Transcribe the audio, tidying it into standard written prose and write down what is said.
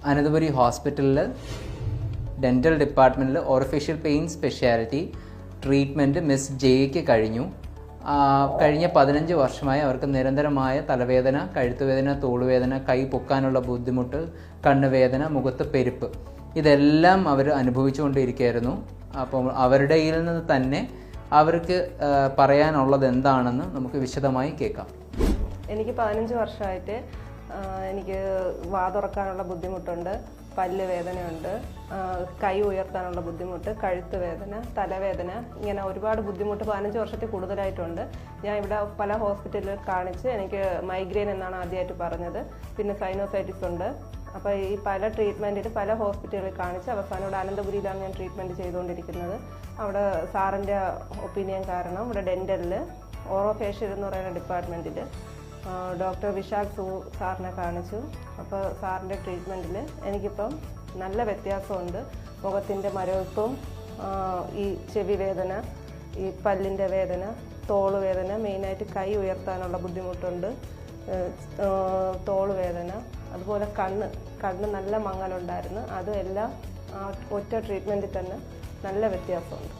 അനന്തപുരി ഹോസ്പിറ്റലിൽ ഡെൻ്റൽ ഡിപ്പാർട്ട്മെൻറ്റിൽ orofacial pain speciality treatment miss ജെയ്ക്ക് കഴിഞ്ഞു. കഴിഞ്ഞ 15 വർഷമായി അവർക്ക് നിരന്തരമായ തലവേദന, കഴുത്തുവേദന, തോളുവേദന, കൈ പൊക്കാനുള്ള ബുദ്ധിമുട്ട്, കണ്ണുവേദന, മുഖത്ത് പെരുപ്പ്, ഇതെല്ലാം അവർ അനുഭവിച്ചുകൊണ്ടിരിക്കുകയായിരുന്നു. അപ്പോൾ അവരുടെ നിന്ന് തന്നെ അവർക്ക് പറയാനുള്ളത് എന്താണെന്ന് നമുക്ക് വിശദമായി കേൾക്കാം. എനിക്ക് 15 വർഷമായിട്ട് എനിക്ക് വാ തുറക്കാനുള്ള ബുദ്ധിമുട്ടുണ്ട്, പല്ല് വേദനയുണ്ട്, കൈ ഉയർത്താനുള്ള ബുദ്ധിമുട്ട്, കഴുത്ത് വേദന, തലവേദന, ഇങ്ങനെ ഒരുപാട് ബുദ്ധിമുട്ട് 15 വർഷത്തിൽ കൂടുതലായിട്ടുണ്ട്. ഞാൻ ഇവിടെ പല ഹോസ്പിറ്റലിൽ കാണിച്ച് എനിക്ക് മൈഗ്രെയിൻ എന്നാണ് ആദ്യമായിട്ട് പറഞ്ഞത്. പിന്നെ സൈനോസൈറ്റിസ് ഉണ്ട്. അപ്പോൾ ഈ പല ട്രീറ്റ്മെൻറ്റിൽ പല ഹോസ്പിറ്റലുകളിൽ കാണിച്ച് അവസാനം ഇവിടെ അനന്തപുരിയിലാണ് ഞാൻ ട്രീറ്റ്മെൻറ്റ് ചെയ്തുകൊണ്ടിരിക്കുന്നത്. അവിടെ സാറിൻ്റെ ഒപ്പീനിയൻ കാരണം ഇവിടെ ഡെൻ്റലിൽ ഓറോഫേഷ്യൽ എന്ന് പറയുന്ന ഡിപ്പാർട്ട്മെൻറ്റിൽ ഡോക്ടർ വിശാൽ സാറിനെ കാണിച്ചു. അപ്പോൾ സാറിൻ്റെ ട്രീറ്റ്മെൻറ്റിൽ എനിക്കിപ്പം നല്ല വ്യത്യാസമുണ്ട്. മുഖത്തിൻ്റെ മരവിപ്പും, ഈ ചെവി വേദന, ഈ പല്ലിൻ്റെ വേദന, തോള് വേദന, മെയിനായിട്ട് കൈ ഉയർത്താനുള്ള ബുദ്ധിമുട്ടുണ്ട്, തോള് വേദന, അതുപോലെ കണ്ണ് നല്ല മങ്ങലുണ്ടായിരുന്നു. അതും എല്ലാം ഒറ്റ ട്രീറ്റ്മെൻറ്റിൽ തന്നെ നല്ല വ്യത്യാസമുണ്ട്.